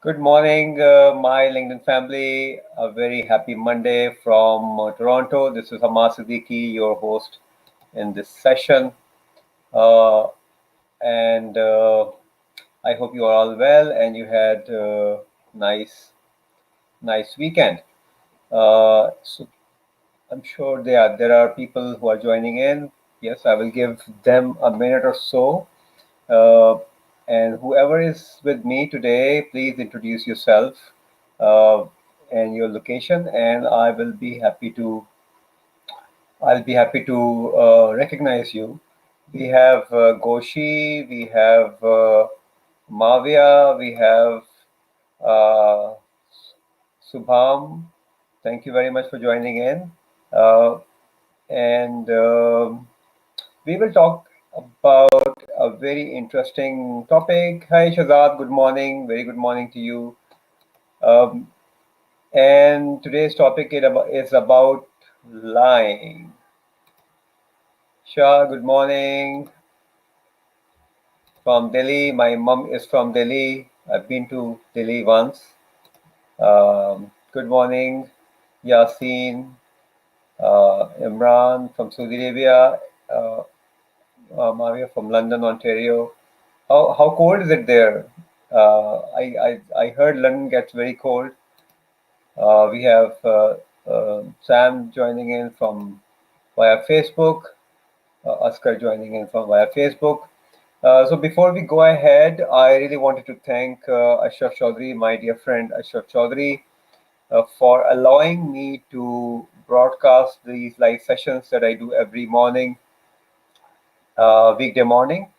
Good morning, my LinkedIn family. A very happy Monday from Toronto. This is Hamas Siddiqui, your host in this session. Uh, and I hope you are all well and you had nice weekend. So I'm sure there are people who are joining in. Yes, I will give them a minute or so. Uh, and whoever is with me today, please introduce yourself uh, and your location, and I'll be happy to recognize you. We have Goshi, we have Mavia, we have uh, Subham. Thank you very much for joining in. Uh, and we will talk about a very interesting topic. Hi, Shazad. Good morning. Very good morning to you. Um, and today's topic is about lying. Shah, good morning. From Delhi. My mom is from Delhi. I've been to Delhi once. Good morning, Yasin, Imran from Saudi Arabia, uh, Maria from London, Ontario. How cold is it there? I heard London gets very cold. We have Sam joining in from via Facebook, Oscar joining in from via Facebook. So before we go ahead, I really wanted to thank Ashraf Chaudhry, my dear friend Ashraf Chaudhry, for allowing me to broadcast these live sessions that I do every morning, weekday morning.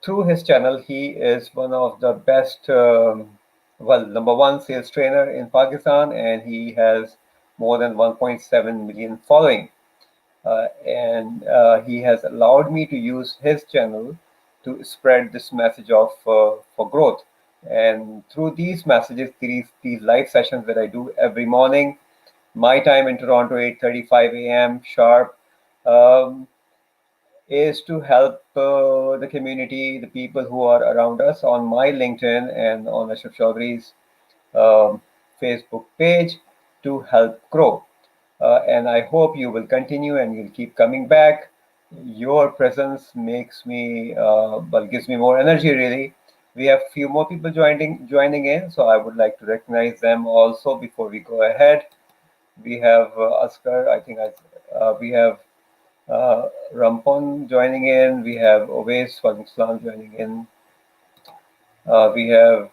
Through his channel, he is one of the best, number one sales trainer in Pakistan, and he has more than 1.7 million following. And he has allowed me to use his channel to spread this message of for growth. And through these messages, these live sessions that I do every morning, my time in Toronto, 8:35 a.m. sharp. Um, is to help the community, the people who are around us on my LinkedIn and on Ashraf Chaudhry's um, Facebook page to help grow. And I hope you will continue and you'll keep coming back. Your presence makes me, gives me more energy really. We have few more people joining in, so I would like to recognize them also before we go ahead. We have Askar, we have Rampon joining in. We have Owais Islam joining in. We have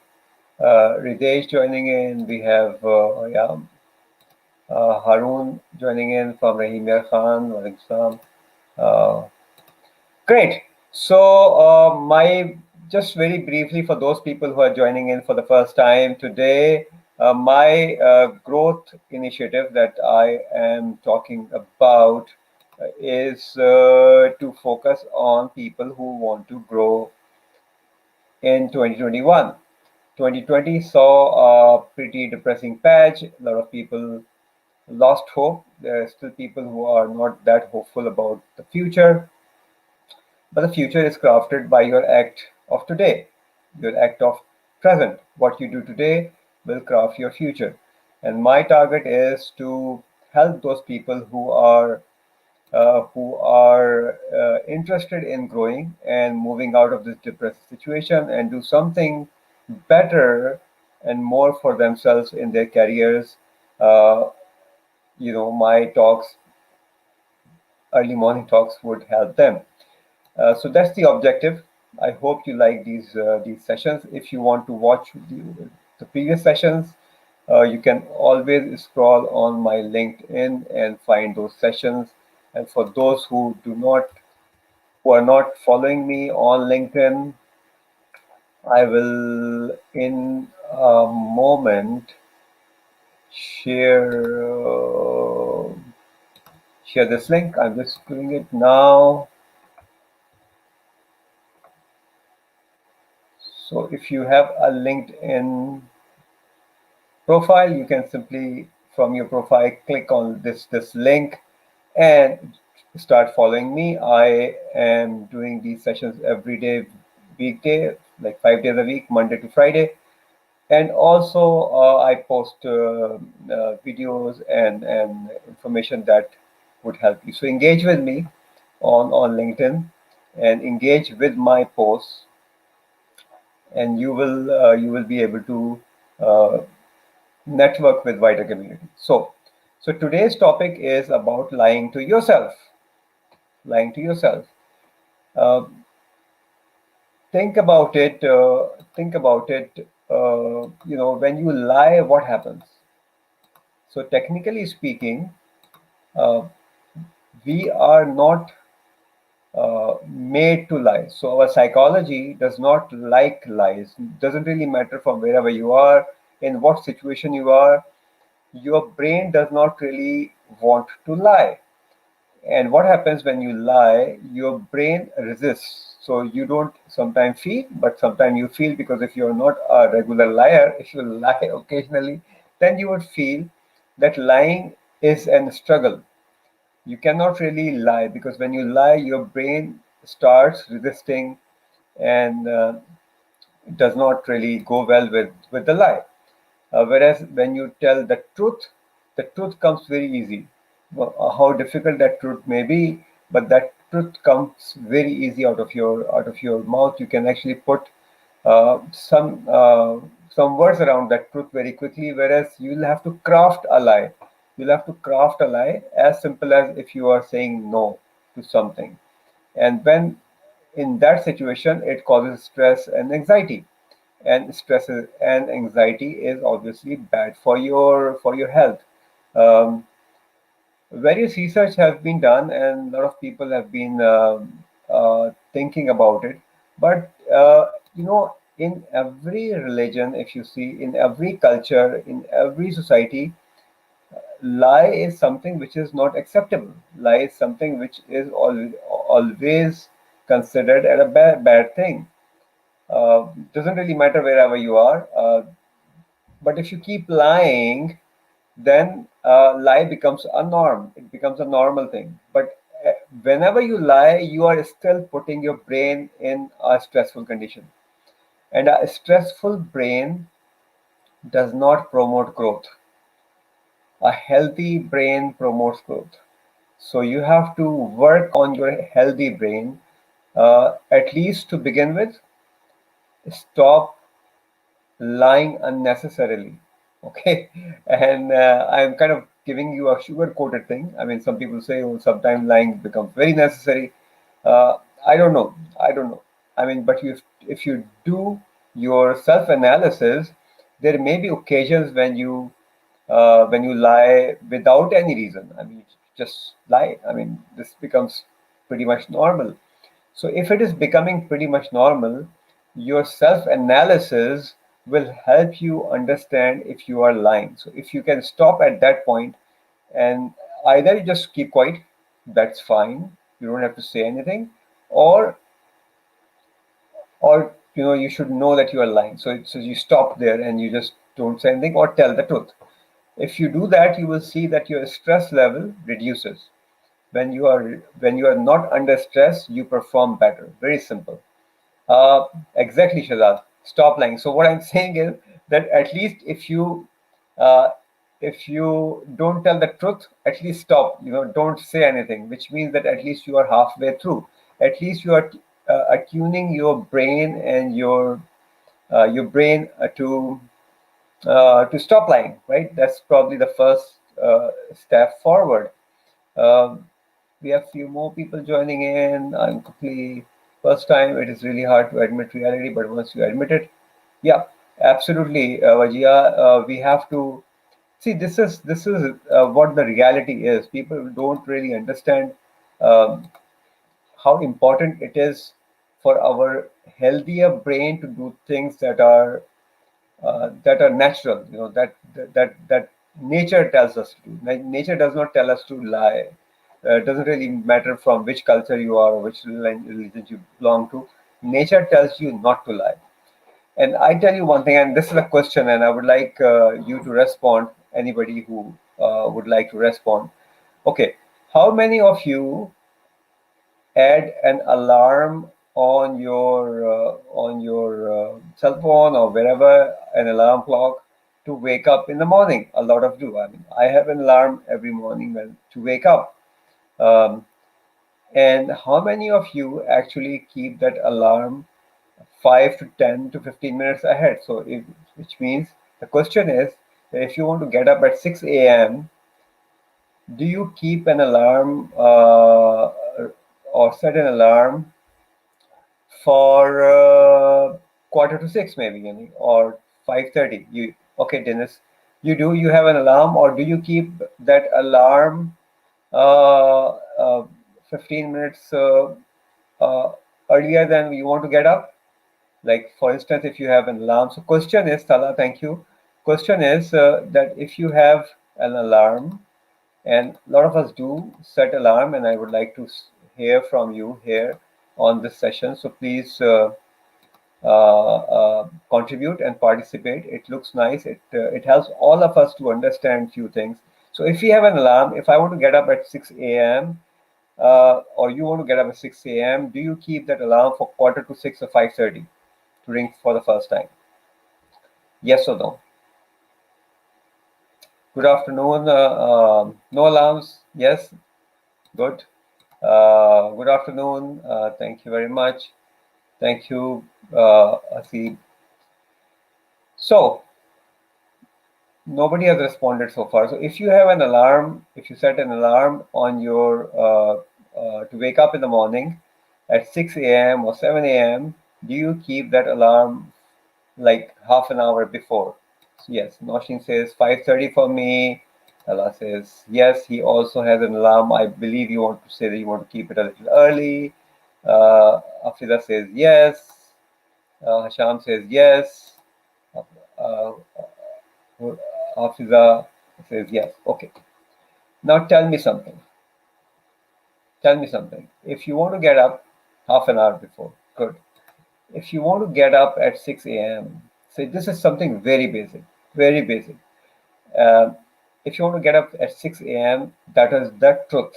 Ridesh joining in. We have Harun joining in from Rahimia Khan. Walaikum Salam. Uh, Great. So, my just very briefly for those people who are joining in for the first time today, my growth initiative that I am talking about is to focus on people who want to grow in 2021. 2020 saw a pretty depressing patch. A lot of people lost hope. There are still people who are not that hopeful about the future. But the future is crafted by your act of today, your act of present. What you do today will craft your future. And my target is to help those people who are interested in growing and moving out of this depressed situation and do something better and more for themselves in their careers. Uh, my talks, early morning talks, would help them. So that's the objective. I hope you like these sessions. If you want to watch the previous sessions, you can always scroll on my LinkedIn and find those sessions. And for those who are not following me on LinkedIn, I will in a moment share share this link. I'm just doing it now. So if you have a LinkedIn profile, you can simply from your profile click on this link and start following me. I am doing these sessions every day, weekday, like 5 days a week, Monday to Friday. And also I post videos and information that would help you. So engage with me on LinkedIn and engage with my posts, and you will be able to uh, network with wider community. So today's topic is about lying to yourself. Lying to yourself. Uh, think about it. Think about it. When you lie, what happens? So technically speaking, uh, we are not made to lie. So our psychology does not like lies. It doesn't really matter from wherever you are, in what situation you are. Your brain does not really want to lie. And what happens when you lie? Your brain resists. So you don't sometimes feel, but sometimes you feel, because if you're not a regular liar, if you lie occasionally, then you would feel that lying is a struggle. You cannot really lie, because when you lie, your brain starts resisting, and it does not really go well with the lie. Whereas when you tell the truth comes very easy. Well, how difficult that truth may be, but that truth comes very easy out of your mouth. You can actually put uh, some uh, some words around that truth very quickly. Whereas you'll have to craft a lie. You'll have to craft a lie as simple as if you are saying no to something. And when in that situation, it causes stress and anxiety, and stress and anxiety is obviously bad for your health. Um, Various research has been done, and a lot of people have been thinking about it. But in every religion, if you see, in every culture, in every society, lie is something which is not acceptable. Lie is something which is always considered as a bad thing. Doesn't really matter wherever you are. But if you keep lying, then lie becomes a norm. It becomes a normal thing. But whenever you lie, you are still putting your brain in a stressful condition. And a stressful brain does not promote growth. A healthy brain promotes growth. So you have to work on your healthy brain, at least to begin with. Stop lying unnecessarily. Okay. And I'm kind of giving you a sugar coated thing. I mean, some people say, oh, sometimes lying becomes very necessary. uh, I don't know. I mean, but if you do your self analysis, there may be occasions when you lie without any reason. I mean, you just lie. I mean, this becomes pretty much normal. So if it is becoming pretty much normal, your self-analysis will help you understand if you are lying. So if you can stop at that point, and either you just keep quiet, that's fine. You don't have to say anything, or you should know that you are lying. So you stop there and you just don't say anything or tell the truth. If you do that, you will see that your stress level reduces. When you are not under stress, you perform better. Very simple. Exactly, Shazad. Stop lying. So what I'm saying is that at least uh, if you don't tell the truth, at least stop. Don't say anything, which means that at least you are halfway through. At least you are attuning your brain and your brain to stop lying. Right. That's probably the first step forward. Um, we have few more people joining in. I'm completely first time. It is really hard to admit reality, but once you admit it, yeah, absolutely, Wajia. We have to see. This is what the reality is. People don't really understand um, how important it is for our healthier brain to do things that are natural. That nature tells us to do. Nature does not tell us to lie. It doesn't really matter from which culture you are or which religion you belong to. Nature tells you not to lie. And I tell you one thing, and this is a question, and I would like you to respond. Anybody who would like to respond. Okay, how many of you add an alarm on your cell phone or wherever an alarm clock to wake up in the morning. A lot of do. I mean, I have an alarm every morning to wake up. Um, and how many of you actually keep that alarm 5 to 10 to 15 minutes ahead? So, which means the question is that if you want to get up at 6 a.m., do you keep an alarm or set an alarm for quarter to six, maybe, or 5:30? You okay, Dennis? You have an alarm, or do you keep that alarm uh, uh, 15 minutes uh, earlier than you want to get up? Like, for instance, if you have an alarm. So question is, Tala, thank you. Question is that if you have an alarm, and a lot of us do set alarm, and I would like to hear from you here on this session. So please contribute and participate. It looks nice. It helps all of us to understand few things. So if we have an alarm, if I want to get up at 6 a.m. Or you want to get up at 6 a.m., do you keep that alarm for quarter to six or 5:30 to ring for the first time? Yes or no? Good afternoon. No alarms? Yes. Good. Good afternoon. Thank you very much. Thank you, Asif. So nobody has responded so far. So if you have an alarm, if you set an alarm on your to wake up in the morning at 6 a.m. or 7 a.m., do you keep that alarm like half an hour before? So yes, Noshin says 5:30 for me. Allah says yes. He also has an alarm. I believe you want to say that you want to keep it a little early. Afiza says yes. Hasham says yes. Uh, Hafiza says yes. Okay. Now tell me something. Tell me something. If you want to get up half an hour before, good. If you want to get up at 6 a.m., say this is something very basic, very basic. Um, if you want to get up at 6 a.m., that is the truth.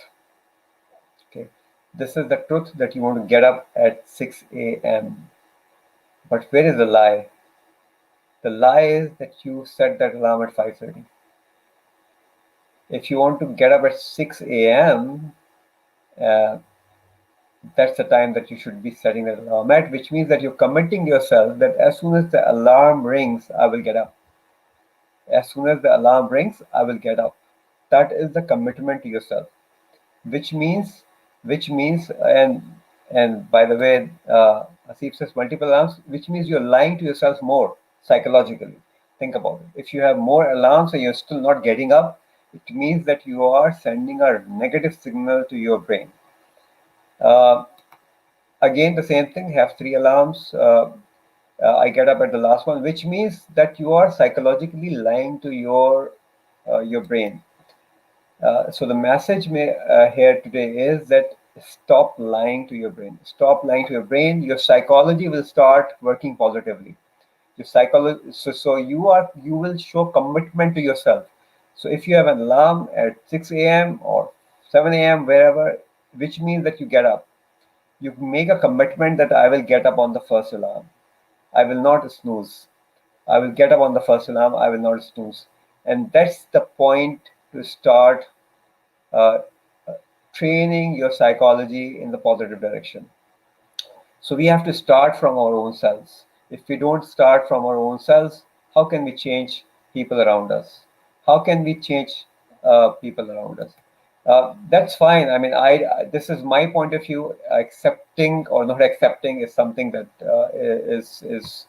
Okay. This is the truth that you want to get up at 6 a.m. But where is the lie? The lie is that you set that alarm at 5:30. If you want to get up at 6 a.m., uh, that's the time that you should be setting that alarm at, which means that you're committing yourself that as soon as the alarm rings, I will get up. As soon as the alarm rings, I will get up. That is the commitment to yourself, which means, and by the way, Asif says multiple alarms, which means you're lying to yourself more psychologically. Think about it. If you have more alarms and you're still not getting up, it means that you are sending a negative signal to your brain. Uh, Again, the same thing, have three alarms. I get up at the last one, which means that you are psychologically lying to your brain. So the message here today is that stop lying to your brain. Stop lying to your brain. Your psychology will start working positively. Your psychology. So you will show commitment to yourself. So if you have an alarm at 6 a.m. or 7 a.m. wherever, which means that you get up, you make a commitment that I will get up on the first alarm. I will not snooze. I will get up on the first alarm. I will not snooze. And that's the point to start uh, training your psychology in the positive direction. So we have to start from our own selves. If we don't start from our own selves, how can we change people around us? How can we change people around us? That's fine. I mean, this is my point of view. Accepting or not accepting is something that is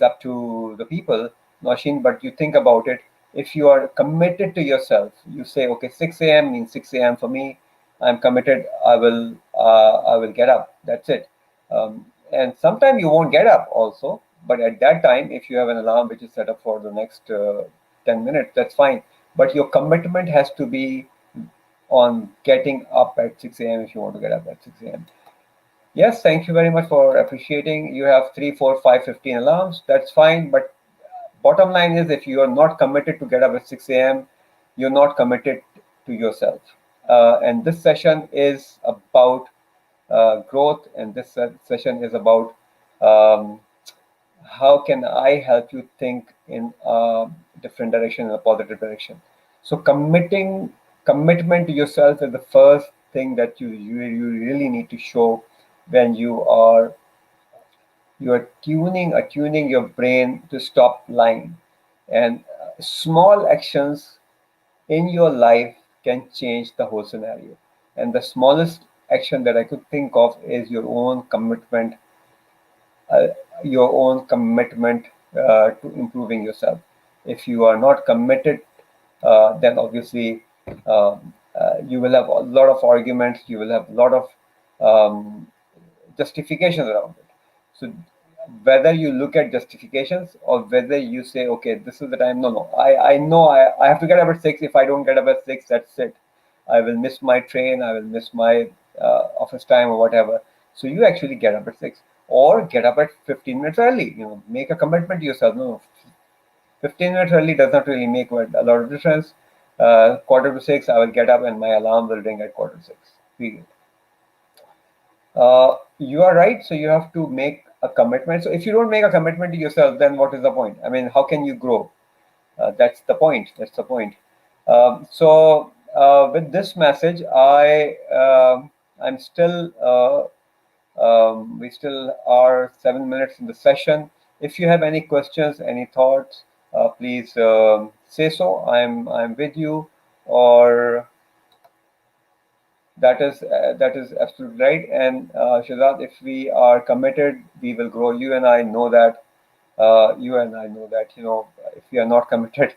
up to the people, Nashin. But you think about it. If you are committed to yourself, you say, okay, 6 a.m. means 6 a.m. for me. I'm committed. I will get up. That's it. And sometimes you won't get up also. But at that time, if you have an alarm which is set up for the next 10 minutes, that's fine. But your commitment has to be on getting up at 6 a.m. if you want to get up at 6 a.m. Yes, thank you very much for appreciating. You have 3, 4, 5, 15 alarms. That's fine. But bottom line is, if you are not committed to get up at 6 a.m., you're not committed to yourself. And this session is about growth, and this session is about um, how can I help you think in a different direction, in a positive direction. So commitment to yourself is the first thing that you really need to show when you are attuning your brain to stop lying. And small actions in your life can change the whole scenario. And the smallest action that I could think of is uh, your own commitment to improving yourself. If you are not committed, then obviously you will have a lot of arguments, you will have a lot of um, justifications around it. So whether you look at justifications or whether you say, okay, this is the time, no, I know I have to get up at 6. If I don't get up at 6, that's it. I will miss my train, I will miss my office time or whatever. So you actually get up at 6 or get up at 15 minutes early. Make a commitment to yourself. No, 15 minutes early does not really make a lot of difference. Quarter to 6, I will get up and my alarm will ring at quarter to 6. Period. You are right. So you have to make a commitment. So if you don't make a commitment to yourself, then what is the point? I mean, how can you grow? That's the point. That's the point. With this message, I'm still we still are 7 minutes in the session. If you have any questions, any thoughts, please say so. I'm with you. Or that is absolutely right. And Shazad, if we are committed, we will grow. You and I know that. If we are not committed,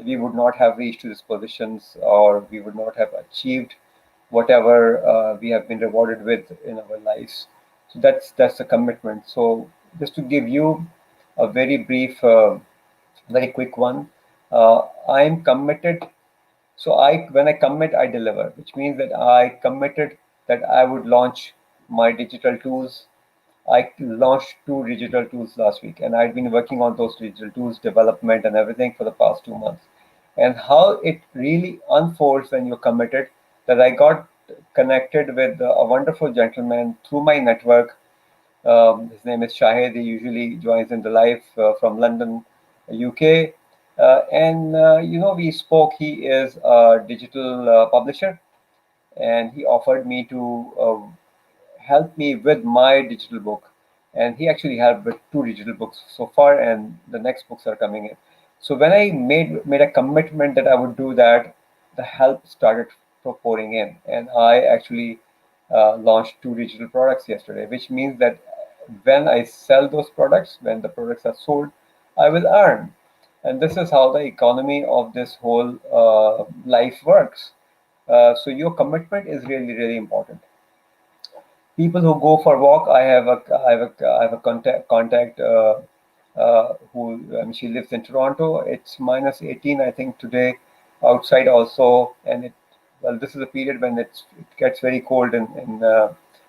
we would not have reached to these positions, or we would not have achieved whatever we have been rewarded with in our lives. So that's a commitment. So just to give you a very brief, very quick one, I'm committed. So when I commit, I deliver, which means that I committed that I would launch my digital tools. I launched 2 digital tools last week, and I've been working on those digital tools development and everything for the past 2 months. And how it really unfolds when you're committed, that I got connected with a wonderful gentleman through my network. His name is Shahid. He usually joins in the live from London, UK. We spoke. He is a digital publisher, and he offered me to help me with my digital book. And he actually helped with 2 digital books so far, and the next books are coming in. So when I made a commitment that I would do that, the help started pouring in, and I actually launched 2 digital products yesterday, which means that when I sell those products, when the products are sold, I will earn. And this is how the economy of this whole life works. So your commitment is really, really important. People who go for walk, I have a contact who, she lives in Toronto. It's minus 18, I think, today outside also. And this is a period when it gets very cold in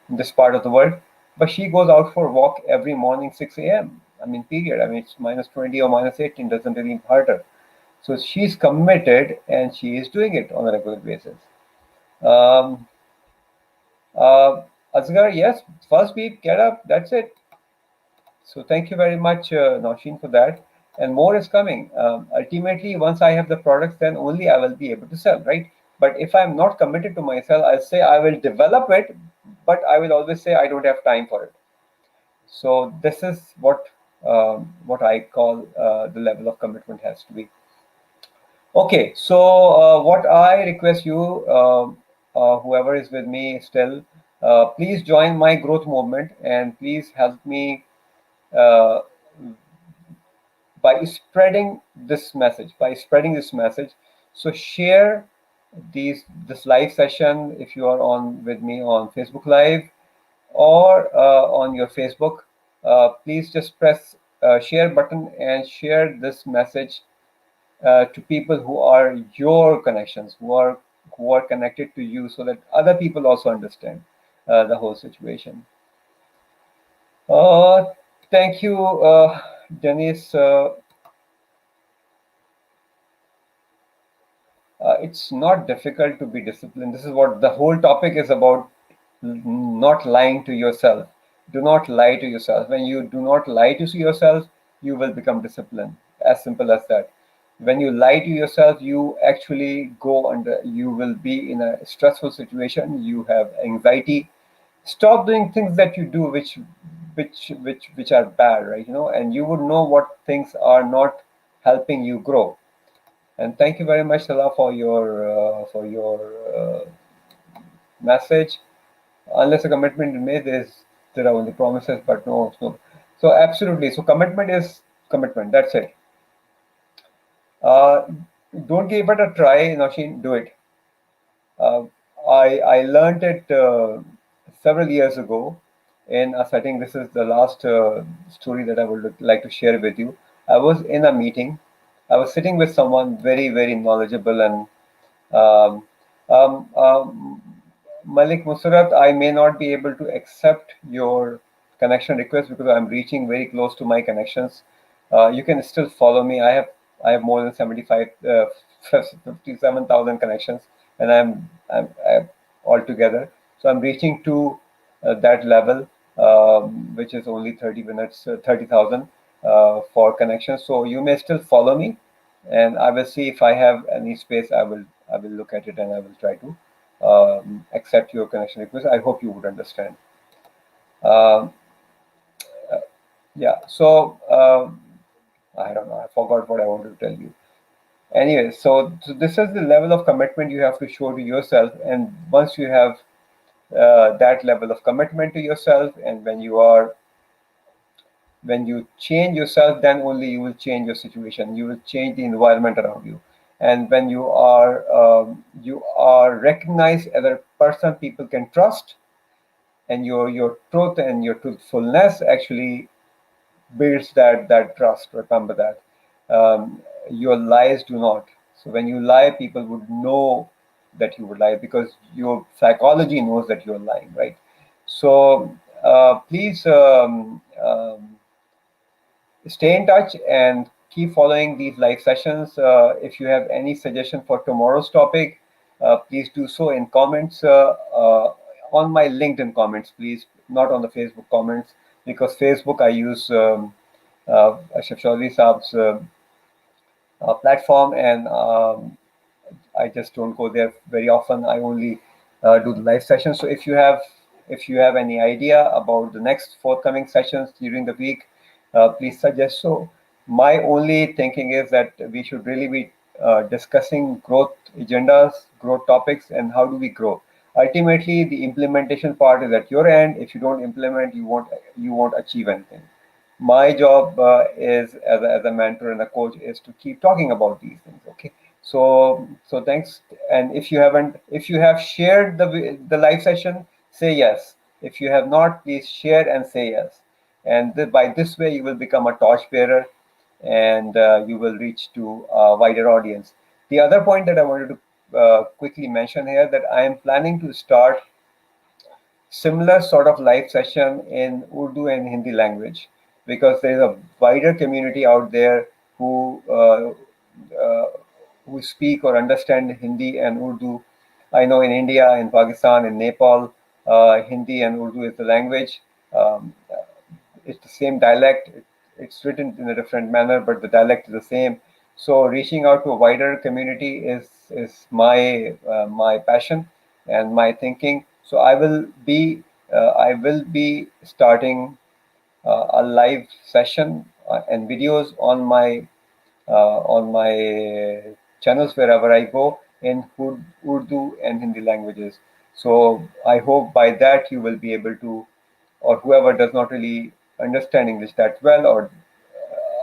this part of the world. But she goes out for a walk every morning 6 a.m. I mean, period. I mean, it's minus 20 or minus 18 doesn't really hurt her. So she's committed and she is doing it on a regular basis. Um, uh, Asghar, yes, first week, get up, that's it. So thank you very much, Nausheen, for that. And more is coming. Ultimately, once I have the products, then only I will be able to sell, right? But if I'm not committed to myself, I'll say I will develop it, but I will always say I don't have time for it. So this is what I call the level of commitment has to be. Okay, so what I request you, whoever is with me still, please join my growth movement and please help me uh, by spreading this message. By spreading this message, so share this live session if you are on with me on Facebook Live or on your Facebook. Please just press share button and share this message to people who are your connections, who are connected to you, so that other people also understand the whole situation. Uh, Thank you, Denise. It's not difficult to be disciplined. This is what the whole topic is about. not lying to yourself. Do not lie to yourself. When you do not lie to yourself, you will become disciplined. As simple as that. When you lie to yourself, you actually go under, you will be in a stressful situation. You have anxiety. Stop doing things that you do which are bad, right? And you would know what things are not helping you grow. And thank you very much, Salah, for your message. Unless a commitment is made, there are only promises, but no. So absolutely. So commitment is commitment. That's it. Uh, don't give it a try, Nashin. Do it. Uh, I learned it several years ago in a setting. This is the last story that I would like to share with you. I was in a meeting. I was sitting with someone very knowledgeable and um, Malik Musarat, I may not be able to accept your connection request because I'm reaching very close to my connections. You can still follow me. I have more than 57,000 connections, and I'm altogether. So I'm reaching to that level, which is only 30 minutes, 30,000 for connections. So you may still follow me, and I will see if I have any space. I will look at it and I will try to accept your connection request. I hope you would understand. Um, yeah. So I don't know. I forgot what I wanted to tell you. Anyway, so this is the level of commitment you have to show to yourself, and once you have that level of commitment to yourself, and when you change yourself, then only you will change your situation. You will change the environment around you. And when you are recognized as a person people can trust, and your truth and your truthfulness actually builds that trust. Remember that. Your lies do not. So when you lie, people would know that you would lie because your psychology knows that you're lying, right? So please stay in touch and keep following these live sessions. If you have any suggestion for tomorrow's topic, please do so in comments on my LinkedIn comments, please, not on the Facebook comments, because Facebook I use Ashraf Chaudhry Saab's platform, and I just don't go there very often. I only do the live sessions. So if you have any idea about the next forthcoming sessions during the week, please suggest. So my only thinking is that we should really be discussing growth agendas, growth topics, and how do we grow. Ultimately, the implementation part is at your end. If you don't implement, you won't achieve anything. My job is as a mentor and a coach is to keep talking about these things. Okay, so thanks. And if you have shared the live session, say yes. If you have not, please share and say yes. And by this way you will become a torch bearer, and you will reach to a wider audience. The other point that I wanted to quickly mention here, that I am planning to start similar sort of live session in Urdu and Hindi language, because there is a wider community out there uh, who speak or understand Hindi and Urdu. I know in India, in Pakistan, in Nepal, Hindi and Urdu is the language. Um, it's the same dialect. It's written in a different manner, but the dialect is the same. So reaching out to a wider community is my passion and my thinking. So I will be starting a live session and videos on my channels wherever I go in Urdu and Hindi languages. So I hope by that you will be able to, or whoever does not really understand English that well, or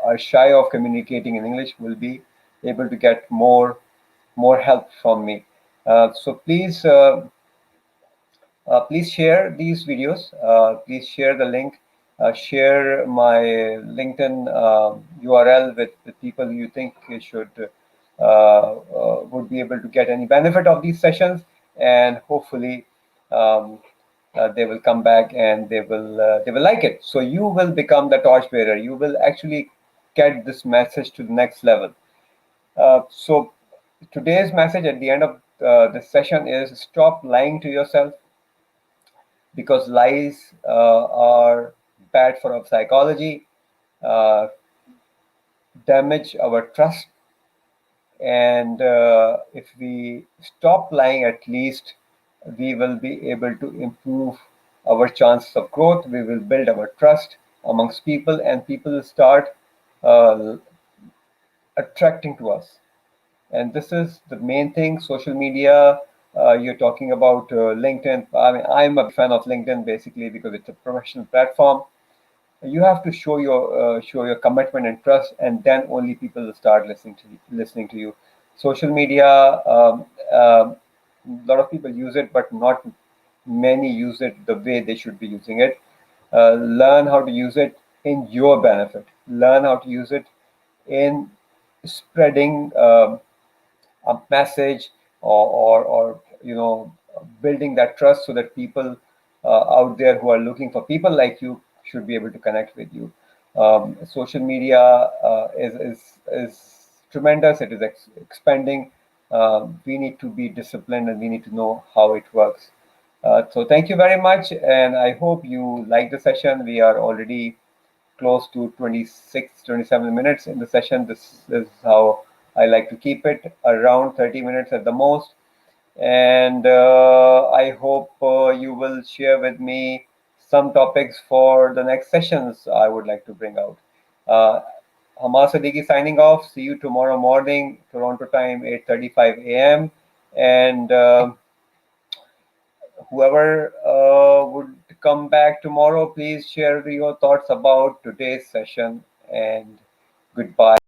are shy of communicating in English, will be able to get more help from me. So please share these videos. Please share the link. Share my LinkedIn URL with people you think should would be able to get any benefit of these sessions, and hopefully um, they will come back and they will like it. So you will become the torchbearer. You will actually get this message to the next level. So today's message at the end of this session is: stop lying to yourself. because lies are bad for our psychology, uh, damage our trust, and if we stop lying, at least we will be able to improve our chances of growth. We will build our trust amongst people, and people will start uh, attracting to us. And this is the main thing. Social media, you're talking about LinkedIn. I mean, I'm a fan of LinkedIn basically because it's a professional platform. You have to show your commitment and trust, and then only people will start listening to you. Social media, a lot of people use it, but not many use it the way they should be using it. Learn how to use it in your benefit. Learn how to use it in spreading a message, or building that trust so that people out there who are looking for people like you should be able to connect with you. Social media is tremendous. It is expanding. We need to be disciplined, and we need to know how it works. So thank you very much, and I hope you like the session. We are already close to 26, 27 minutes in the session. This is how I like to keep it, around 30 minutes at the most. And I hope you will share with me some topics for the next sessions I would like to bring out. Uh, Hamas Siddiqui signing off. See you tomorrow morning, Toronto time, 8:35 a.m. And whoever would come back tomorrow, please share your thoughts about today's session, and goodbye.